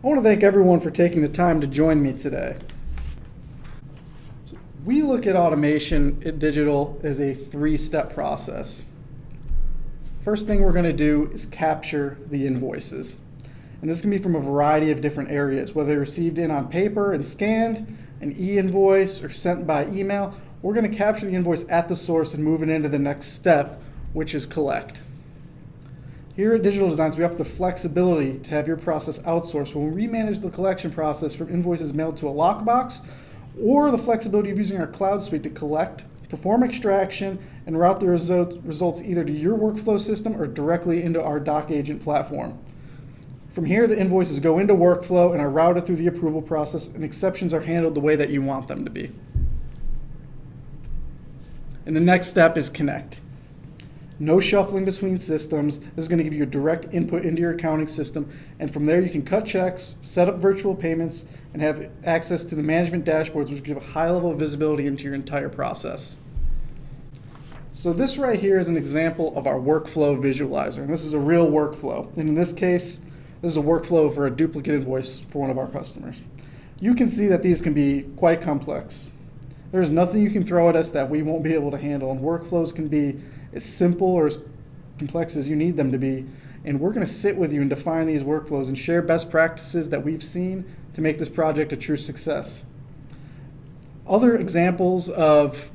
I want to thank everyone for taking the time to join me today. We look at automation at Digital as a three-step process. First thing we're going to do is capture the invoices. And this can be from a variety of different areas, whether they're received in on paper and scanned, an e-invoice, or sent by email. We're going to capture the invoice at the source and move it into the next step, which is collect. Here at Digital Designs, we have the flexibility to have your process outsourced when we manage the collection process from invoices mailed to a lockbox, or the flexibility of using our cloud suite to collect, perform extraction, and route the results either to your workflow system or directly into our doc agent platform. From here, the invoices go into workflow and are routed through the approval process, and exceptions are handled the way that you want them to be. And the next step is connect. No shuffling between systems. This is going to give you a direct input into your accounting system, and from there you can cut checks, set up virtual payments, and have access to the management dashboards, which give a high level of visibility into your entire process. So this right here is an example of our workflow visualizer, and this is a real workflow. And in this case, this is a workflow for a duplicate invoice for one of our customers. You can see that these can be quite complex. There's nothing you can throw at us that we won't be able to handle, and workflows can be as simple or as complex as you need them to be. And we're going to sit with you and define these workflows and share best practices that we've seen to make this project a true success. Other examples of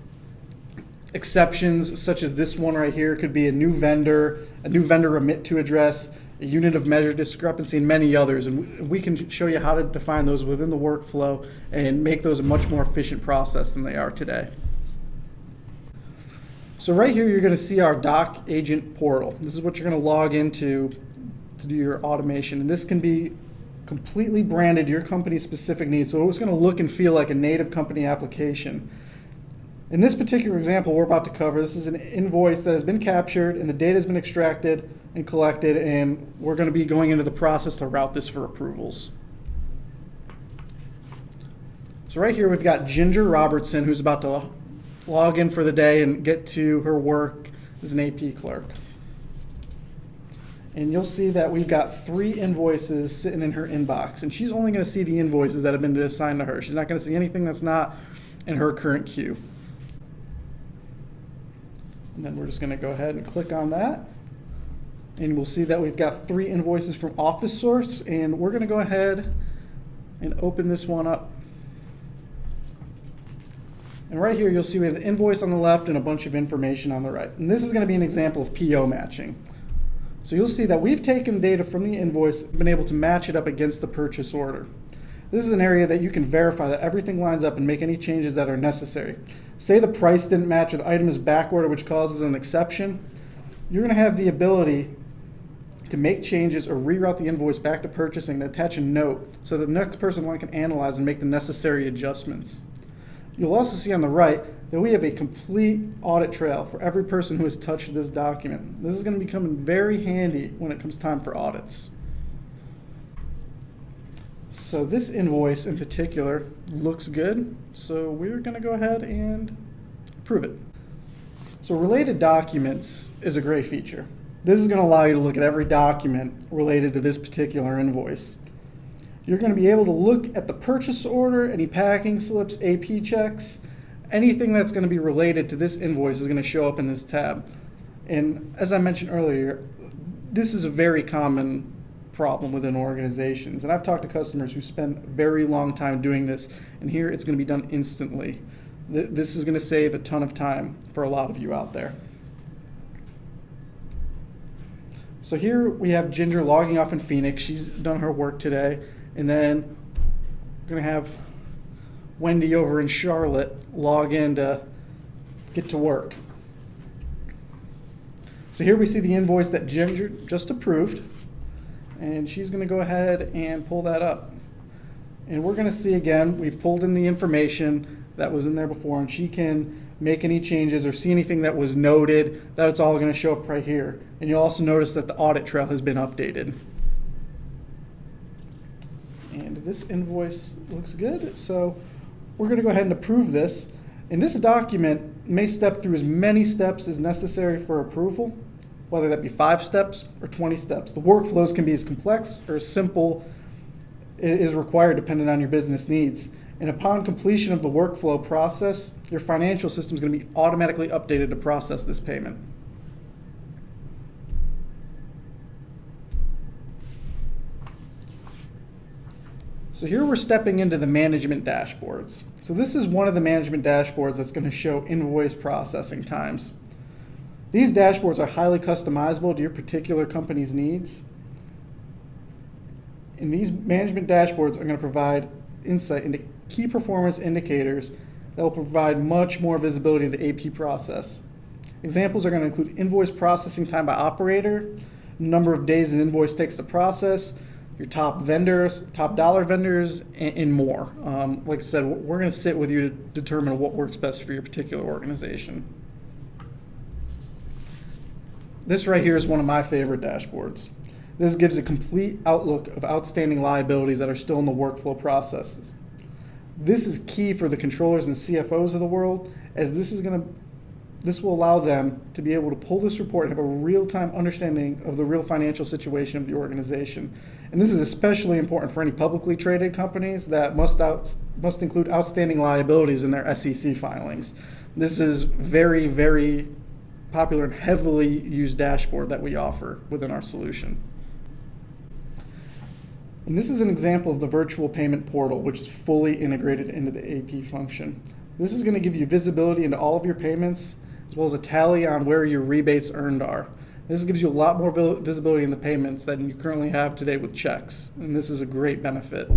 exceptions, such as this one right here, could be a new vendor remit to address, a unit of measure discrepancy, and many others. And we can show you how to define those within the workflow and make those a much more efficient process than they are today. So right here, you're going to see our doc agent portal. This is what you're going to log into to do your automation. And this can be completely branded to your company's specific needs. So it's going to look and feel like a native company application. In this particular example we're about to cover, this is an invoice that has been captured and the data has been extracted and collected, and we're going to be going into the process to route this for approvals. So right here we've got Ginger Robertson, who's about to log in for the day and get to her work as an AP clerk. And you'll see that we've got 3 invoices sitting in her inbox, and she's only going to see the invoices that have been assigned to her. She's not going to see anything that's not in her current queue. And then we're just going to go ahead and click on that. And we'll see that we've got 3 invoices from Office Source, and we're going to go ahead and open this one up. And right here you'll see we have the invoice on the left and a bunch of information on the right. And this is going to be an example of PO matching. So you'll see that we've taken data from the invoice and been able to match it up against the purchase order. This is an area that you can verify that everything lines up and make any changes that are necessary. Say the price didn't match or the item is backorder, which causes an exception. You're going to have the ability to make changes or reroute the invoice back to purchasing and attach a note so that the next person can analyze and make the necessary adjustments. You'll also see on the right that we have a complete audit trail for every person who has touched this document. This is going to become very handy when it comes time for audits. So this invoice in particular looks good, so we're going to go ahead and approve it. So related documents is a great feature. This is going to allow you to look at every document related to this particular invoice. You're going to be able to look at the purchase order, any packing slips, AP checks, anything that's going to be related to this invoice is going to show up in this tab. And as I mentioned earlier, this is a very common problem within organizations. And I've talked to customers who spend a very long time doing this, and here it's going to be done instantly. This is going to save a ton of time for a lot of you out there. So here we have Ginger logging off in Phoenix. She's done her work today. And then we're going to have Wendy over in Charlotte log in to get to work. So here we see the invoice that Ginger just approved, and she's going to go ahead and pull that up. And we're going to see again, we've pulled in the information that was in there before, and she can make any changes or see anything that was noted. That's all going to show up right here. And you'll also notice that the audit trail has been updated. And this invoice looks good, so we're going to go ahead and approve this. And this document may step through as many steps as necessary for approval, whether that be 5 steps or 20 steps. The workflows can be as complex or as simple is required depending on your business needs. And upon completion of the workflow process, your financial system is going to be automatically updated to process this payment. So here we're stepping into the management dashboards. So this is one of the management dashboards that's going to show invoice processing times. These dashboards are highly customizable to your particular company's needs. And these management dashboards are going to provide insight into key performance indicators that will provide much more visibility to the AP process. Examples are going to include invoice processing time by operator, number of days an invoice takes to process, your top vendors, top dollar vendors, and more. Like I said, we're going to sit with you to determine what works best for your particular organization. This right here is one of my favorite dashboards. This gives a complete outlook of outstanding liabilities that are still in the workflow processes. This is key for the controllers and CFOs of the world, as this will allow them to be able to pull this report and have a real-time understanding of the real financial situation of the organization. And this is especially important for any publicly traded companies that must include outstanding liabilities in their SEC filings. This is very, very popular and heavily used dashboard that we offer within our solution. And this is an example of the virtual payment portal, which is fully integrated into the AP function. This is going to give you visibility into all of your payments, as well as a tally on where your rebates earned are. This gives you a lot more visibility in the payments than you currently have today with checks, and this is a great benefit.